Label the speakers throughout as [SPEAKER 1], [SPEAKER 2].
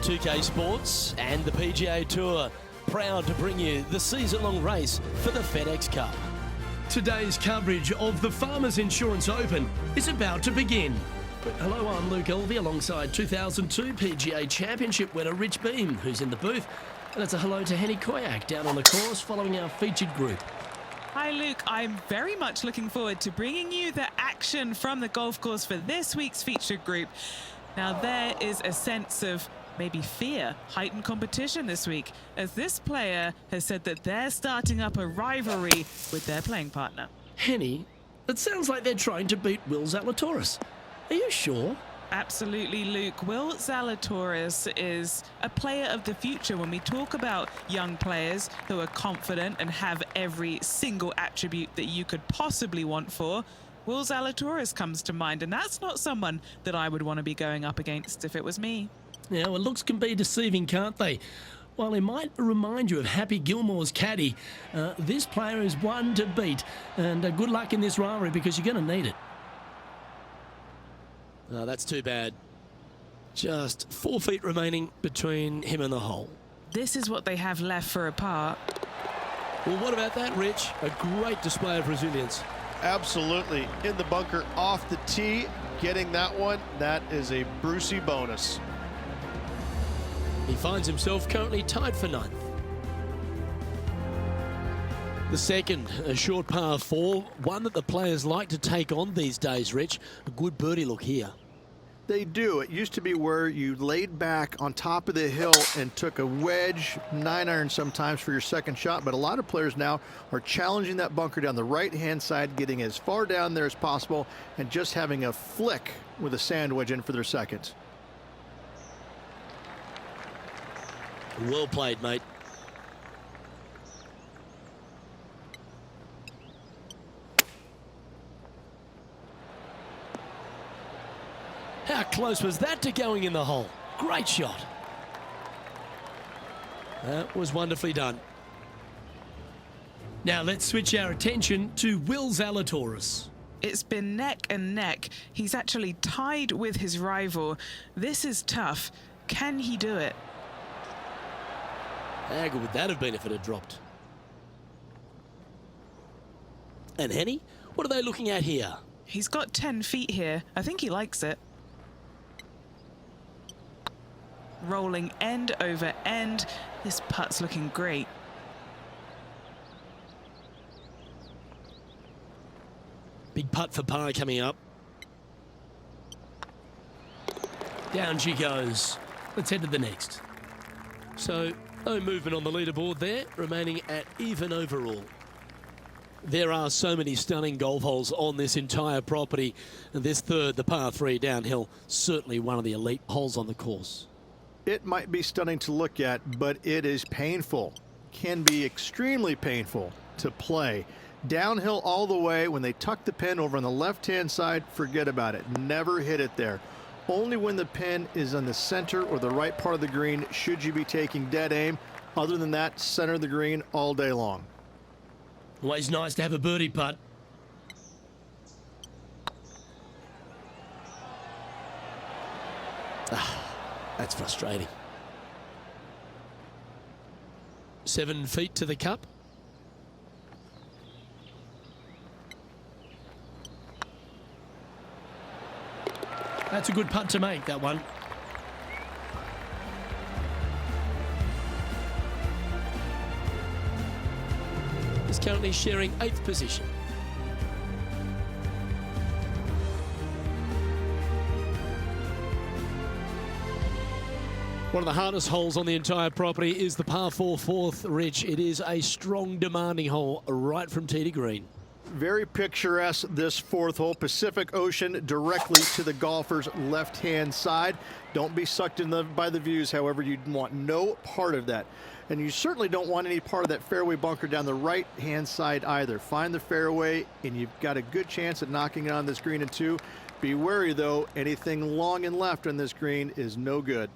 [SPEAKER 1] 2K Sports and the PGA Tour, proud to bring you the season-long race for the FedEx Cup. Today's coverage of the Farmers Insurance Open is about to begin. But hello, I'm Luke Elvey alongside 2002 PGA Championship winner Rich Beam, who's in the booth. And it's a hello to Henny Koyak down on the course following our featured group.
[SPEAKER 2] Hi Luke, I'm very much looking forward to bringing you the action from the golf course for this week's featured group. Now there is a sense of maybe fear, heightened competition this week, as this player has said that they're starting up a rivalry with their playing partner.
[SPEAKER 1] Henny, it sounds like they're trying to beat Will Zalatoris. Are you sure?
[SPEAKER 2] Absolutely, Luke. Will Zalatoris is a player of the future. When we talk about young players who are confident and have every single attribute that you could possibly want for, Will Zalatoris comes to mind, and that's not someone that I would want to be going up against if it was me.
[SPEAKER 1] Yeah, well, looks can be deceiving, can't they? While he might remind you of Happy Gilmore's caddy, this player is one to beat, and good luck in this rivalry because you're going to need it. Oh, that's too bad. Just 4 feet remaining between him and the hole.
[SPEAKER 2] This is what they have left for a par.
[SPEAKER 1] Well, what about that, Rich? A great display of resilience.
[SPEAKER 3] Absolutely. In the bunker off the tee, getting that one, that is a Brucey bonus.
[SPEAKER 1] He finds himself currently tied for 9th. The second, a short par 4, one that the players like to take on these days, Rich. A good birdie look here.
[SPEAKER 4] They do. It used to be where you laid back on top of the hill and took a wedge, 9-iron sometimes for your second shot, but a lot of players now are challenging that bunker down the right-hand side, getting as far down there as possible, and just having a flick with a sand wedge in for their second.
[SPEAKER 1] Well played, mate. How close was that to going in the hole? Great shot. That was wonderfully done. Now let's switch our attention to Will Zalatoris.
[SPEAKER 2] It's been neck and neck. He's actually tied with his rival. This is tough. Can he do it?
[SPEAKER 1] How good would that have been if it had dropped? And Henny, what are they looking at here?
[SPEAKER 2] He's got 10 feet here. I think he likes it. Rolling end over end. This putt's looking great.
[SPEAKER 1] Big putt for par coming up. Down she goes. Let's head to the next. So, no movement on the leaderboard there, remaining at even overall. There are so many stunning golf holes on this entire property. And this third, the par 3 downhill, certainly one of the elite holes on the course.
[SPEAKER 4] It might be stunning to look at, but it is painful. Can be extremely painful to play. Downhill all the way. When they tuck the pin over on the left-hand side, forget about it. Never hit it there. Only when the pin is on the center or the right part of the green should you be taking dead aim. Other than that, center of the green all day long.
[SPEAKER 1] Always nice to have a birdie putt. That's frustrating. 7 feet to the cup. That's a good putt to make, that one. He's currently sharing 8th position. One of the hardest holes on the entire property is the par 4 4th, Rich. It is a strong, demanding hole right from tee to green.
[SPEAKER 4] Very picturesque, this 4th hole. Pacific Ocean directly to the golfer's left-hand side. Don't be sucked in by the views, however. You want no part of that. And you certainly don't want any part of that fairway bunker down the right-hand side either. Find the fairway, and you've got a good chance at knocking it on this green in 2. Be wary, though. Anything long and left on this green is no good.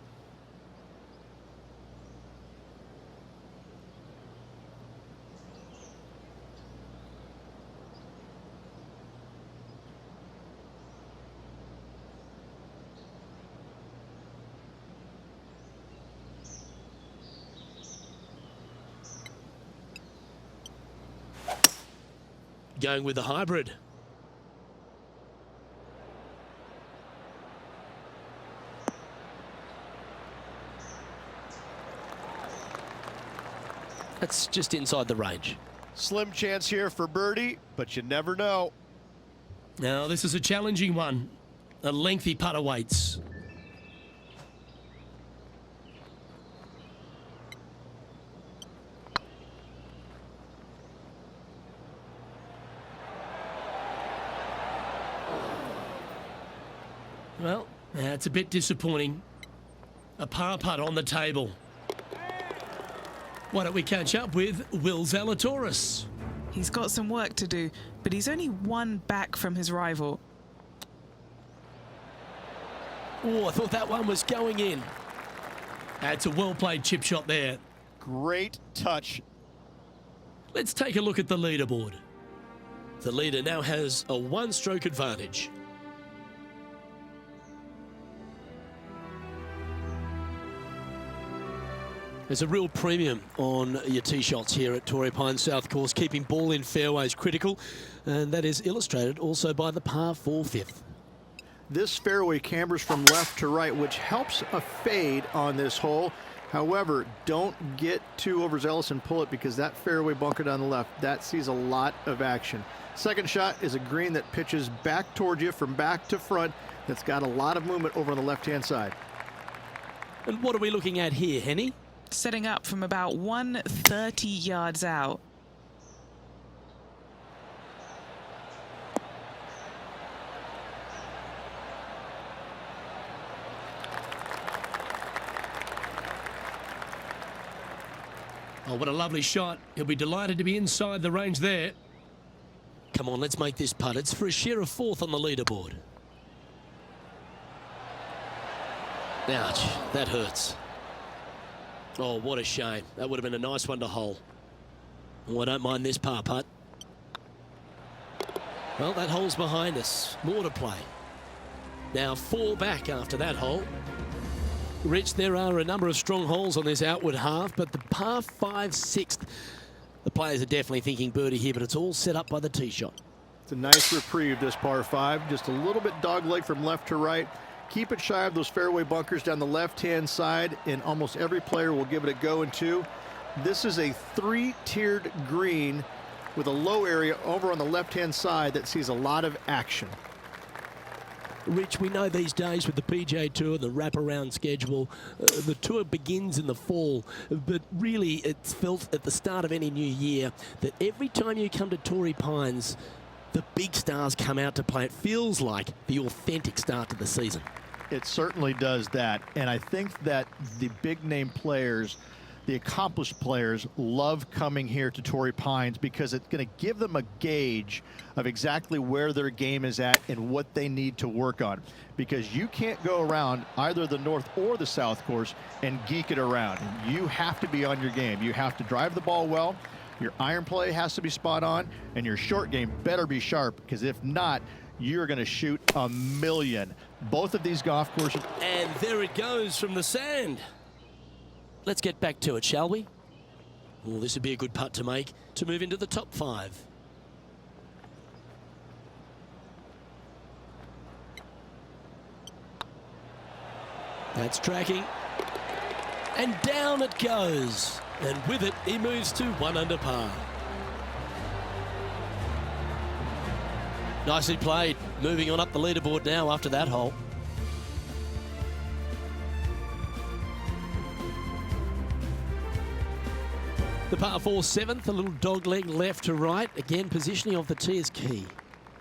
[SPEAKER 1] Going with the hybrid. That's just inside the range.
[SPEAKER 3] Slim chance here for birdie, but you never know.
[SPEAKER 1] Now, this is a challenging one. A lengthy putt awaits. Well, that's a bit disappointing. A par putt on the table. Why don't we catch up with Will Zalatoris?
[SPEAKER 2] He's got some work to do, but he's only one back from his rival.
[SPEAKER 1] Oh, I thought that one was going in. That's a well-played chip shot there.
[SPEAKER 3] Great touch.
[SPEAKER 1] Let's take a look at the leaderboard. The leader now has a one-stroke advantage. There's a real premium on your tee shots here at Torrey Pines South Course, keeping ball in fairways critical, and that is illustrated also by the par 4 fifth.
[SPEAKER 4] This fairway cambers from left to right, which helps a fade on this hole. However, don't get too overzealous and pull it, because that fairway bunker down the left, that sees a lot of action. Second shot is a green that pitches back towards you from back to front. That's got a lot of movement over on the left-hand side.
[SPEAKER 1] And what are we looking at here, Henny?
[SPEAKER 2] Setting up from about 130 yards out.
[SPEAKER 1] Oh, what a lovely shot. He'll be delighted to be inside the range there. Come on, let's make this putt. It's for a share of fourth on the leaderboard. Ouch, that hurts. Oh, what a shame. That would have been a nice one to hole. Oh, I don't mind this par putt. Well, that hole's behind us. More to play. Now 4 back after that hole. Rich, there are a number of strong holes on this outward half, but the par 5 6th, the players are definitely thinking birdie here, but it's all set up by the tee shot.
[SPEAKER 4] It's a nice reprieve, this par 5. Just a little bit dogleg from left to right. Keep it shy of those fairway bunkers down the left-hand side, and almost every player will give it a go in 2. This is a 3-tiered green with a low area over on the left-hand side that sees a lot of action.
[SPEAKER 1] Rich, we know these days with the PGA Tour, the wraparound schedule, the tour begins in the fall, but really it's felt at the start of any new year that every time you come to Torrey Pines, the big stars come out to play. It feels like the authentic start to the season.
[SPEAKER 3] It certainly does that. And I think that the big name players, the accomplished players, love coming here to Torrey Pines, because it's going to give them a gauge of exactly where their game is at and what they need to work on. Because you can't go around either the North or the South Course and geek it around. You have to be on your game. You have to drive the ball well. Your iron play has to be spot on, and your short game better be sharp, because if not, you're going to shoot a million. Both of these golf courses.
[SPEAKER 1] And there it goes from the sand. Let's get back to it, shall we? Well, this would be a good putt to make to move into the top 5. That's tracking. And down it goes. And with it, he moves to 1 under par. Nicely played. Moving on up the leaderboard now after that hole. The par 4 7th, a little dog leg left to right. Again, positioning of the tee is key.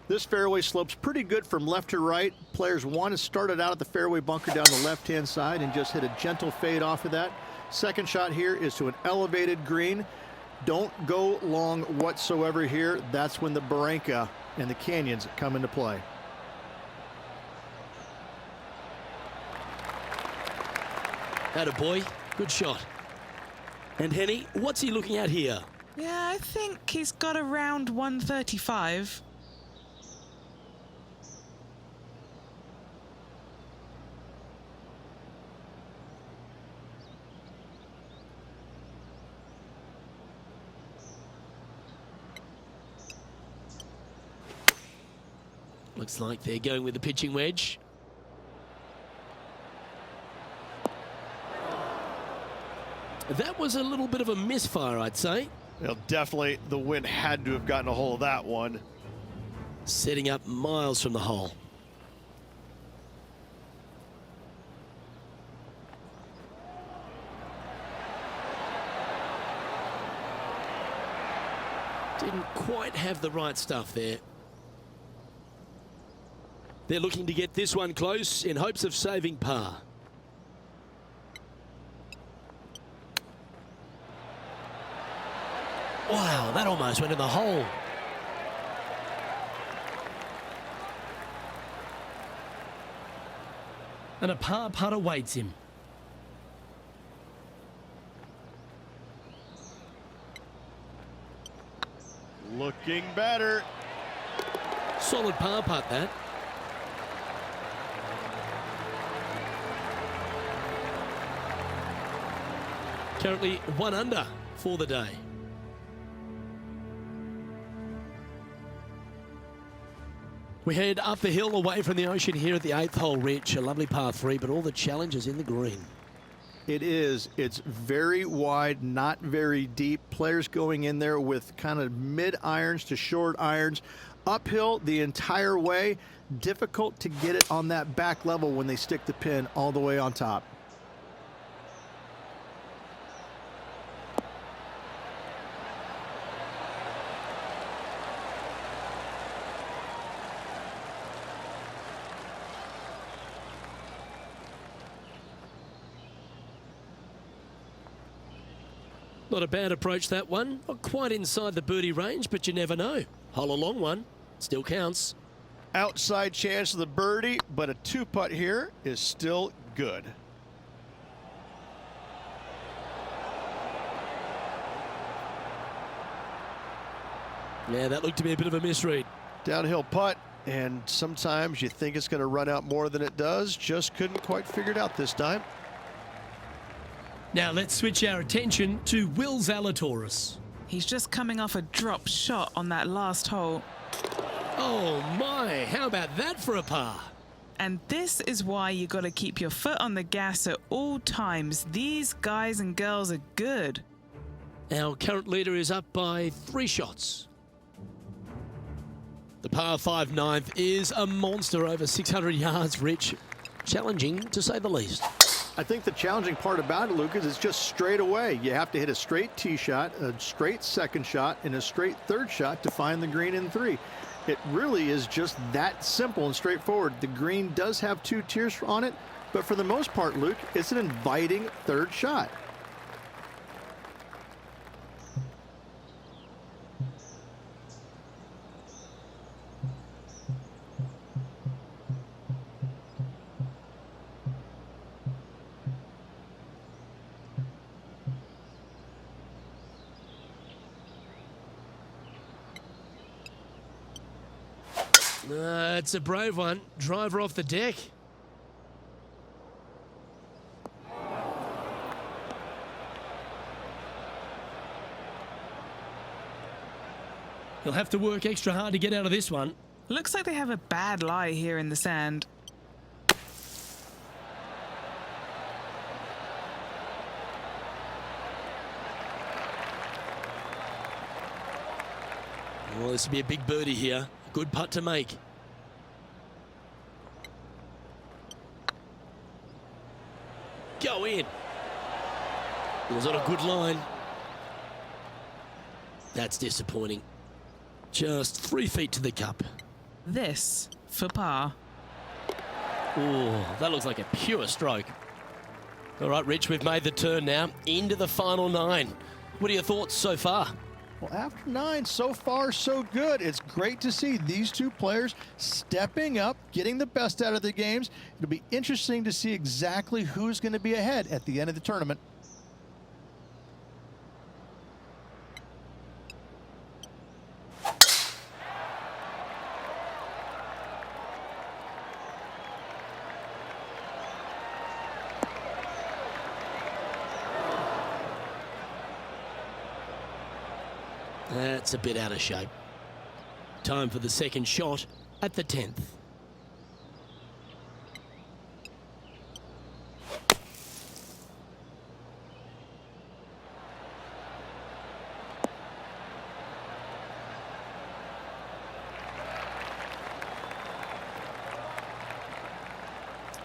[SPEAKER 4] This fairway slopes pretty good from left to right. Players want to start it out at the fairway bunker down the left-hand side and just hit a gentle fade off of that. Second shot here is to an elevated green. Don't go long whatsoever here. That's when the barranca and the canyons come into play.
[SPEAKER 1] Attaboy, good shot. And Henny, what's he looking at here?
[SPEAKER 2] Yeah, I think he's got around 135.
[SPEAKER 1] Looks like they're going with the pitching wedge. That was a little bit of a misfire, I'd say.
[SPEAKER 4] Well, definitely the wind had to have gotten a hold of that one.
[SPEAKER 1] Setting up miles from the hole. Didn't quite have the right stuff there. They're looking to get this one close in hopes of saving par. Wow, that almost went in the hole. And a par putt awaits him.
[SPEAKER 4] Looking better.
[SPEAKER 1] Solid par putt, that. Currently 1 under for the day. We head up the hill away from the ocean here at the 8th hole, Rich. A lovely par 3, but all the challenges in the green.
[SPEAKER 4] It is. It's very wide, not very deep. Players going in there with kind of mid irons to short irons. Uphill the entire way. Difficult to get it on that back level when they stick the pin all the way on top.
[SPEAKER 1] Not a bad approach, that one. Not quite inside the birdie range, but you never know. Hole a long one. Still counts.
[SPEAKER 4] Outside chance of the birdie, but a 2-putt here is still good.
[SPEAKER 1] Yeah, that looked to be a bit of a misread.
[SPEAKER 4] Downhill putt, and sometimes you think it's going to run out more than it does. Just couldn't quite figure it out this time.
[SPEAKER 1] Now let's switch our attention to Will Zalatoris.
[SPEAKER 2] He's just coming off a drop shot on that last hole.
[SPEAKER 1] Oh my, how about that for a par?
[SPEAKER 2] And this is why you got to keep your foot on the gas at all times. These guys and girls are good.
[SPEAKER 1] Our current leader is up by 3 shots. The par 5 ninth is a monster, over 600 yards, Rich. Challenging, to say the least.
[SPEAKER 4] I think the challenging part about it, Lucas, is just straight away. You have to hit a straight tee shot, a straight second shot, and a straight third shot to find the green in 3. It really is just that simple and straightforward. The green does have 2 tiers on it, but for the most part, Luke, it's an inviting third shot.
[SPEAKER 1] It's a brave one. Driver off the deck. He'll have to work extra hard to get out of this one.
[SPEAKER 2] Looks like they have a bad lie here in the sand.
[SPEAKER 1] Well, this will be a big birdie here. Good putt to make. Go in. It was on a good line. That's disappointing. Just 3 feet to the cup.
[SPEAKER 2] This for par.
[SPEAKER 1] Oh, that looks like a pure stroke. All right, Rich, we've made the turn now into the final 9. What are your thoughts so far?
[SPEAKER 4] Well, after 9, so far, so good. It's great to see these 2 players stepping up, getting the best out of their games. It'll be interesting to see exactly who's going to be ahead at the end of the tournament.
[SPEAKER 1] That's a bit out of shape. Time for the second shot. at the 10th.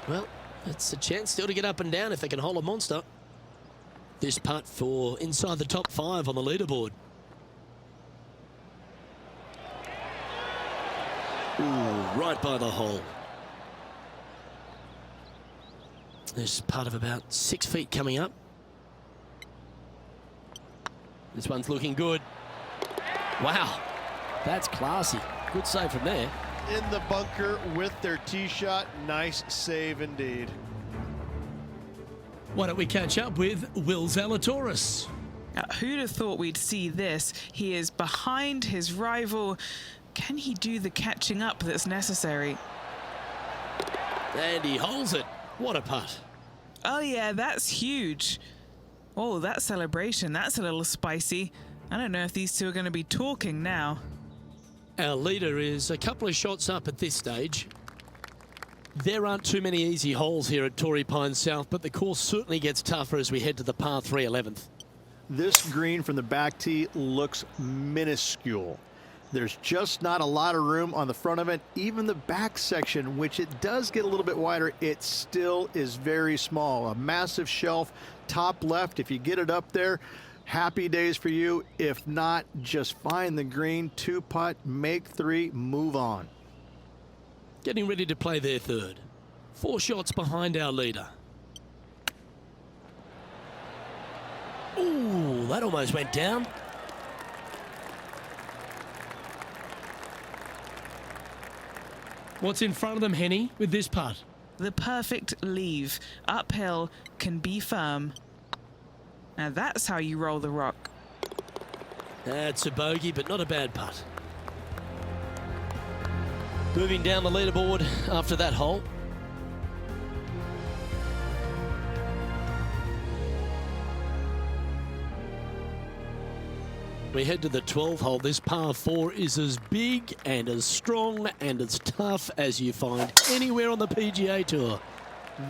[SPEAKER 1] Well, it's a chance still to get up and down if they can hold a monster. This putt for inside the top 5 on the leaderboard. Ooh, right by the hole. This putt of about 6 feet coming up. This one's looking good. Wow, that's classy. Good save from there.
[SPEAKER 3] In the bunker with their tee shot. Nice save indeed.
[SPEAKER 1] Why don't we catch up with Will Zalatoris?
[SPEAKER 2] Who'd have thought we'd see this? He is behind his rival. Can he do the catching up that's necessary?
[SPEAKER 1] And he holds it. What a putt.
[SPEAKER 2] Oh yeah, that's huge. Oh, that celebration, that's a little spicy. I don't know if these two are going to be talking now.
[SPEAKER 1] Our leader is a couple of shots up at this stage. There aren't too many easy holes here at Torrey Pines South, but the course certainly gets tougher as we head to the par 3 11th.
[SPEAKER 4] This green from the back tee looks minuscule. There's just not a lot of room on the front of it. Even the back section, which it does get a little bit wider, it still is very small. A massive shelf, top left. If you get it up there, happy days for you. If not, just find the green, 2-putt, make 3, move on.
[SPEAKER 1] Getting ready to play their third. 4 shots behind our leader. Ooh, that almost went down. What's in front of them, Henny, with this putt?
[SPEAKER 2] The perfect leave. Uphill, can be firm. Now that's how you roll the rock.
[SPEAKER 1] That's a bogey, but not a bad putt. Moving down the leaderboard after that hole. We head to the 12th hole. This par 4 is as big and as strong and as tough as you find anywhere on the PGA Tour.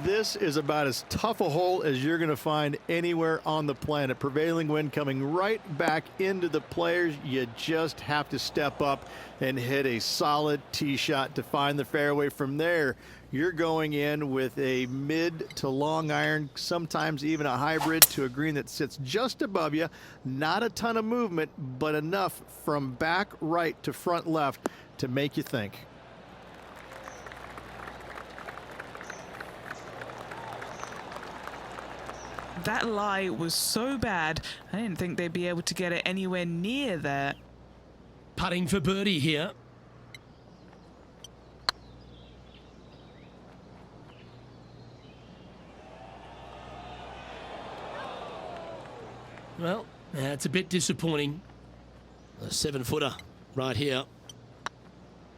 [SPEAKER 4] This is about as tough a hole as you're going to find anywhere on the planet. Prevailing wind coming right back into the players. You just have to step up and hit a solid tee shot to find the fairway. From there, you're going in with a mid to long iron, sometimes even a hybrid, to a green that sits just above you. Not a ton of movement, but enough from back right to front left to make you think.
[SPEAKER 2] That lie was so bad, I didn't think they'd be able to get it anywhere near there.
[SPEAKER 1] Putting for birdie here. Well, that's a bit disappointing. A 7-footer right here.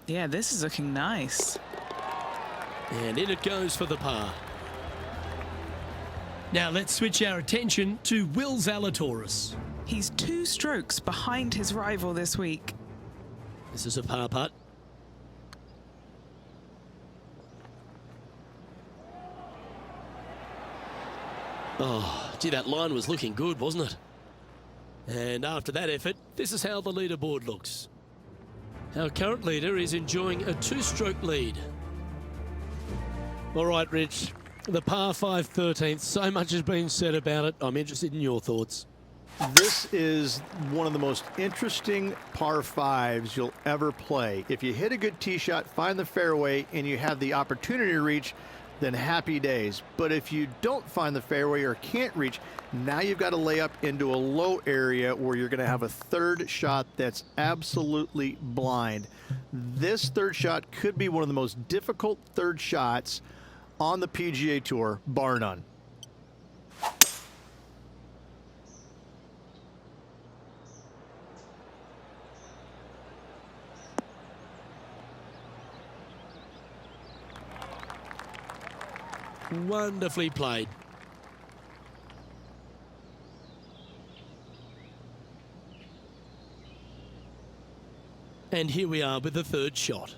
[SPEAKER 2] Yeah, this is looking nice.
[SPEAKER 1] And in it goes for the par. Now let's switch our attention to Will Zalatoris.
[SPEAKER 2] He's 2 strokes behind his rival this week.
[SPEAKER 1] This is a par putt. Oh, gee, that line was looking good, wasn't it? And after that effort, this is how the leaderboard looks. Our current leader is enjoying a 2-stroke lead. All right, Rich. The par 5 13th, so much has been said about it. I'm interested in your thoughts.
[SPEAKER 4] This is one of the most interesting par 5s you'll ever play. If you hit a good tee shot, find the fairway, and you have the opportunity to reach, then happy days. But if you don't find the fairway or can't reach, now you've got to lay up into a low area where you're going to have a third shot that's absolutely blind. This third shot could be one of the most difficult third shots on the PGA Tour, bar none.
[SPEAKER 1] Wonderfully played. And here we are with the third shot.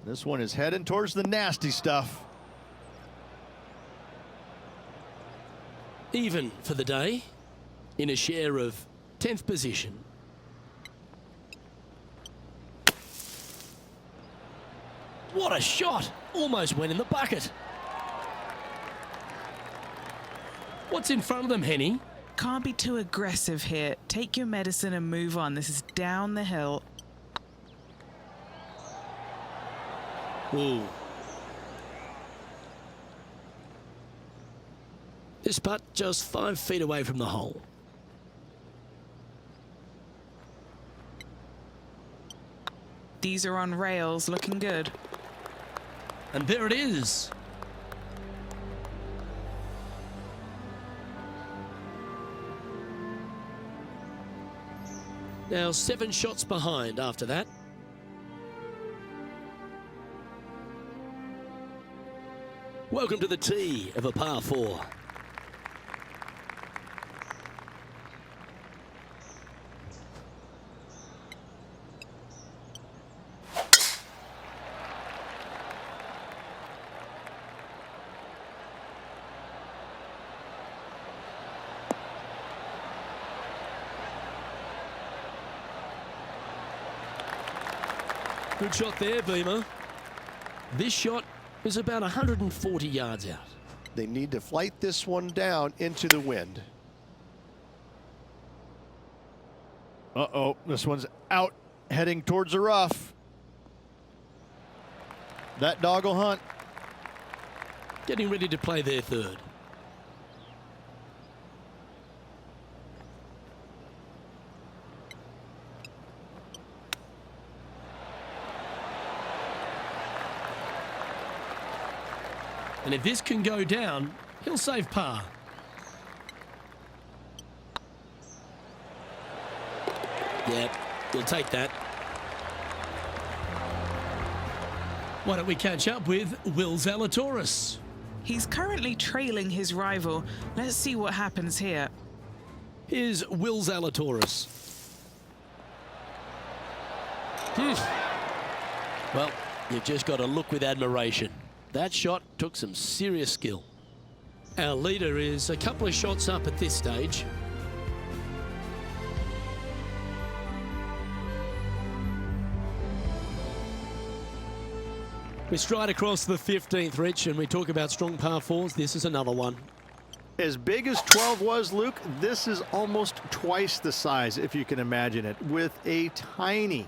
[SPEAKER 3] This one is heading towards the nasty stuff.
[SPEAKER 1] Even for the day, in a share of 10th position. What a shot! Almost went in the bucket. What's in front of them, Henny?
[SPEAKER 2] Can't be too aggressive here. Take your medicine and move on. This is down the hill.
[SPEAKER 1] Ooh. This putt just 5 feet away from the hole.
[SPEAKER 2] These are on rails, looking good.
[SPEAKER 1] And there it is. Now 7 shots behind after that. Welcome to the tee of a par 4. Good shot there, Beamer. This shot is about 140 yards out.
[SPEAKER 5] They need to flight this one down into the wind.
[SPEAKER 3] Uh-oh, this one's out, heading towards the rough. That dog will hunt.
[SPEAKER 1] Getting ready to play their third. And if this can go down, he'll save par. Yep, he'll take that. Why don't we catch up with Will Zalatoris?
[SPEAKER 2] He's currently trailing his rival. Let's see what happens here.
[SPEAKER 1] Here's Will Zalatoris. Well, you've just got to look with admiration. That shot took some serious skill. Our leader is a couple of shots up at this stage. We stride across the 15th, Rich, and we talk about strong par 4s. This is another one.
[SPEAKER 4] As big as 12 was, Luke, this is almost twice the size, if you can imagine it, with a tiny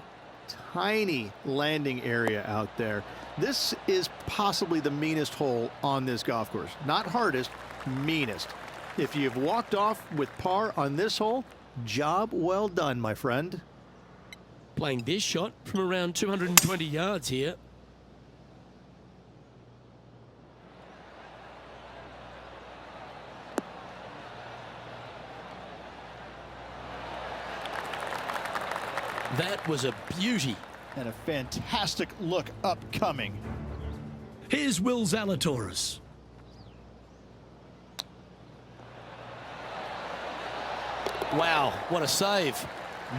[SPEAKER 4] landing area out there. This is possibly the meanest hole on this golf course. Not hardest, meanest. If you've walked off with par on this hole, job well done, my friend.
[SPEAKER 1] Playing this shot from around 220 yards here. That was a beauty.
[SPEAKER 3] And a fantastic look upcoming.
[SPEAKER 1] Here's Will Zalatoris. Wow, what a save.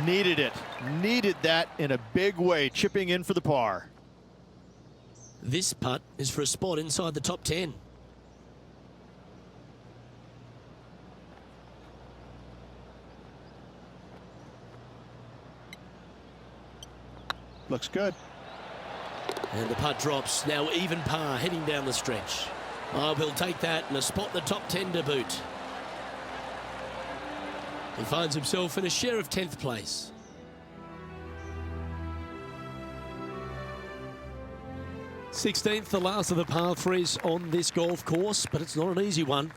[SPEAKER 3] Needed it. Needed that in a big way, chipping in for the par.
[SPEAKER 1] This putt is for a spot inside the top 10.
[SPEAKER 3] Looks good.
[SPEAKER 1] And the putt drops. Now even par heading down the stretch. Oh, he'll take that and a spot in the top 10 to boot. He finds himself in a share of 10th place. '16th, the last of the par 3s on this golf course, but it's not an easy one.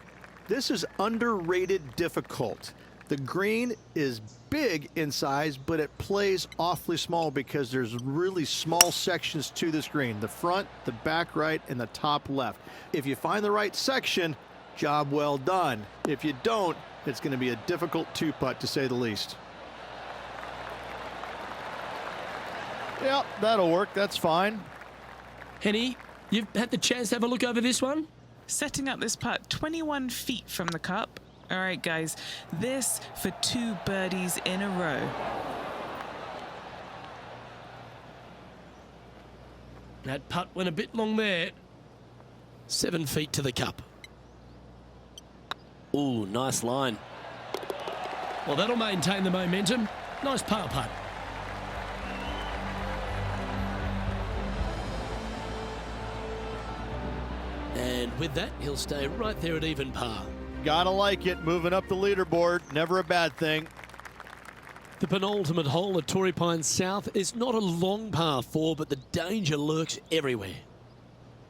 [SPEAKER 4] This is underrated difficult. The green is big in size, but it plays awfully small because there's really small sections to this green. The front, the back right, and the top left. If you find the right section, job well done. If you don't, it's going to be a difficult 2-putt to say the least.
[SPEAKER 3] Yep, that'll work. That's fine.
[SPEAKER 1] Henny, you've had the chance to have a look over this one?
[SPEAKER 2] Setting up this putt 21 feet from the cup. All right, guys, this for 2 birdies in a row.
[SPEAKER 1] That putt went a bit long there. 7 feet to the cup.
[SPEAKER 6] Ooh, nice line.
[SPEAKER 1] Well, that'll maintain the momentum. Nice par putt. And with that, he'll stay right there at even par.
[SPEAKER 3] Gotta like it, moving up the leaderboard, never a bad thing.
[SPEAKER 1] The penultimate hole at Torrey Pines South is not a long par 4, but the danger lurks everywhere.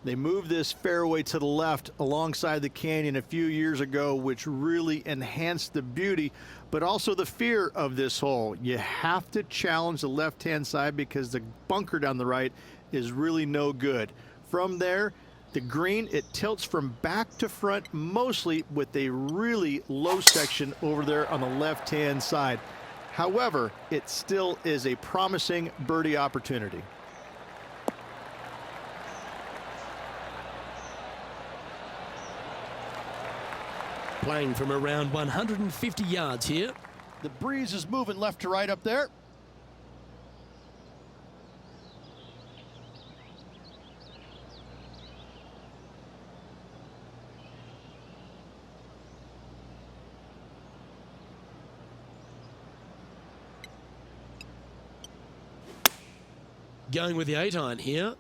[SPEAKER 4] They moved this fairway to the left alongside the canyon a few years ago, which really enhanced the beauty, but also the fear of this hole. You have to challenge the left-hand side because the bunker down the right is really no good. From there, the green, it tilts from back to front mostly with a really low section over there on the left-hand side. However, it still is a promising birdie opportunity.
[SPEAKER 1] Playing from around 150 yards here.
[SPEAKER 3] The breeze is moving left to right up there.
[SPEAKER 1] Going with the 8-iron here.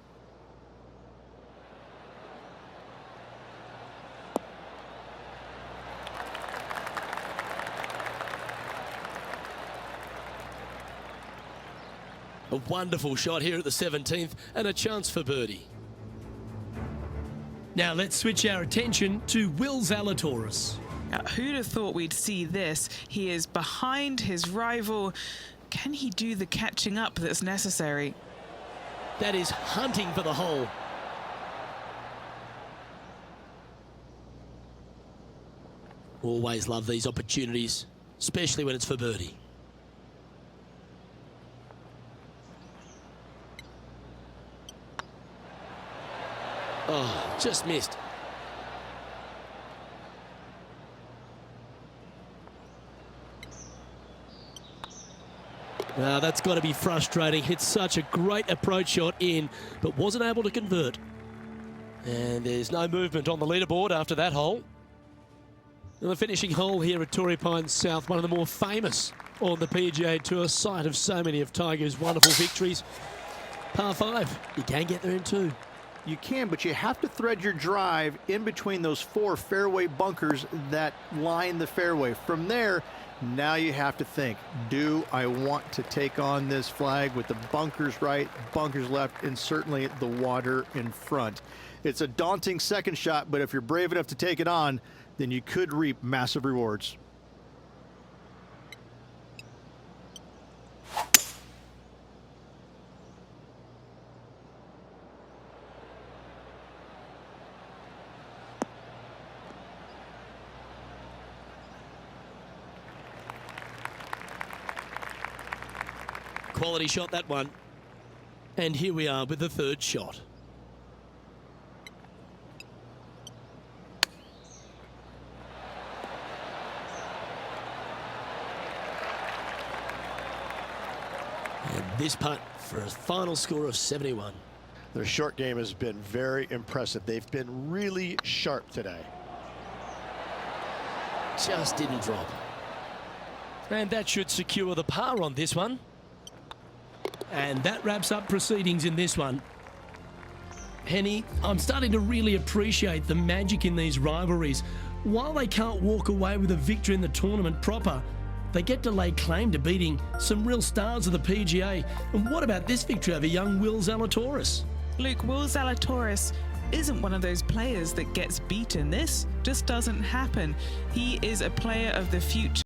[SPEAKER 1] A wonderful shot here at the 17th and a chance for birdie. Now let's switch our attention to Will Zalatoris.
[SPEAKER 2] Now, who'd have thought we'd see this? He is behind his rival. Can he do the catching up that's necessary?
[SPEAKER 1] That is hunting for the hole. Always love these opportunities, especially when it's for birdie. Oh, just missed. Now that's got to be frustrating. Hit such a great approach shot in, but wasn't able to convert. And there's no movement on the leaderboard after that hole. And the finishing hole here at Torrey Pines South, one of the more famous on the PGA Tour, site of so many of Tiger's wonderful victories. Par 5, you can get there in 2.
[SPEAKER 4] You can, but you have to thread your drive in between those 4 fairway bunkers that line the fairway. From there, now you have to think, do I want to take on this flag with the bunkers right, bunkers left, and certainly the water in front? It's a daunting second shot, but if you're brave enough to take it on, then you could reap massive rewards.
[SPEAKER 1] Quality shot, that one. And here we are with the 3rd shot. And this putt for a final score of 71.
[SPEAKER 3] Their short game has been very impressive. They've been really sharp today.
[SPEAKER 1] Just didn't drop. And that should secure the par on this one. And that wraps up proceedings in this one. Henny, I'm starting to really appreciate the magic in these rivalries. While they can't walk away with a victory in the tournament proper, they get to lay claim to beating some real stars of the PGA. And what about this victory over young Will Zalatoris?
[SPEAKER 2] Luke, Will Zalatoris isn't one of those players that gets beaten. This just doesn't happen. He is a player of the future.